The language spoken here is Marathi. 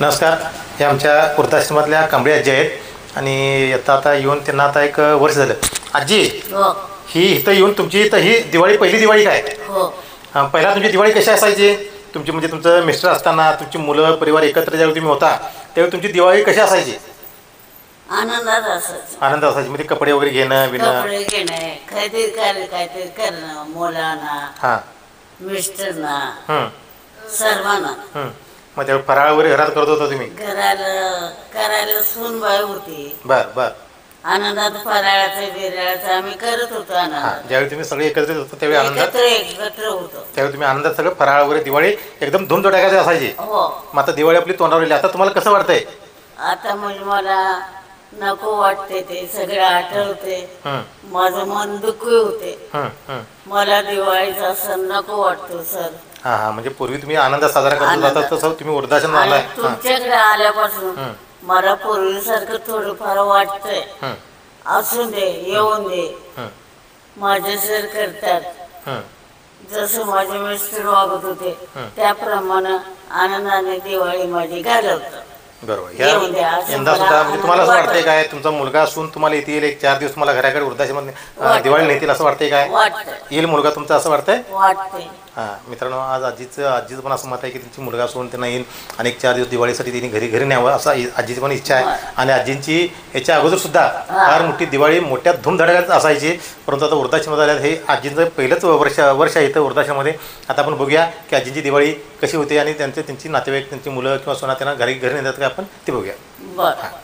नमस्कार. हे आमच्या वृद्धाश्रमातल्या कांबळे आजी आहेत आणि आता येऊन त्यांना आता एक वर्ष झालं. आजी, हो ही इथं येऊन तुमची इथं ही दिवाळी पहिली दिवाळी काय? हो पहिला तुमची दिवाळी कशी असायची? तुमची म्हणजे तुमचं मिस्टर असताना तुमची मुलं परिवार एकत्र ज्यावेळी तुम्ही होता त्यावेळी तुमची दिवाळी कशी असायची? आनंदात असायचं. आनंद असायची म्हणजे कपडे वगैरे घेणं बिणं. कपडे घेणे, काहीतरी करणं, मुलांना हां. मिस्टरना हं. सर्वांना. मग त्यावेळी फराळ वगैरे घरात करत होता तुम्ही? करायला सूनबाई होती. बरं बरं. आनंदात फराळाचं बिराळाचं आम्ही करत होतो. हां, आनंदात ज्यावेळी तुम्ही सगळे एकत्रित होतो त्यावेळी आनंदात एकत्र होतो. त्यावेळी तुम्ही आनंदात सगळं फराळ वगैरे दिवाळी एकदम धुमधडाक्याची असायची. हो. मग आता दिवाळी आपली तोंडावर आली, आता तुम्हाला कसं वाटतंय? आता म्हणजे मला नको वाटते, ते सगळं आठवते. हं, माझं मन दुःखी होते. हं, हं. मला दिवाळीचा सण नको वाटतो सर. हां हां, म्हणजे पूर्वी तुम्ही आनंद साजरा करत आनंद. होता तसं तुम्ही वृद्धाश्रम आणि आलाय. हां. तुमच्याकडे आल्यापासून हं. मला पूर्वीसारखं थोडंफार वाटतंय. हं, असून दे, येऊन दे, हं, माझे सर करतात. हं. जसं माझे मिस्टर वागत होते हं. त्याप्रमाणे आनंदाने दिवाळी माझी घालवतो. बरोबर. येऊन द्या, असं यंदा मला सुद्धा म्हणजे तुम्हाला असं आनंद वाटतंय काय तुमचा मुलगा असून तुम्हाला येतील एक 4 दिवस तुम्हाला घराकडे वृद्धाश्रमात वाटतंय. दिवाळी नेतील असं वाटतंय काय? वाटतंय येईल मुलगा तुमचा असं वाटतंय? वाटतंय. हां मित्रांनो, आज आजीचं पण असं मत आहे की त्यांची मुलगा असून त्यांना येईल आणि एक 4 दिवस दिवाळीसाठी त्यांनी घरी घरी न्यावं असं आजीची पण इच्छा आहे. आणि आजींची याच्या अगोदर सुद्धा फार मोठी दिवाळी मोठ्या धूमधडाक्यात असायची, परंतु आता वृद्धाश्रमात आल्यात. हे आजींचं पहिलंच वर्ष आहे इथं वृद्धाश्रमामध्ये. आता आपण बघूया की आजींची दिवाळी कशी होते आणि त्यांची नातेवाईक त्यांची मुलं किंवा सोना त्यांना घरी नेतात का आपण ते बघूया. बरं.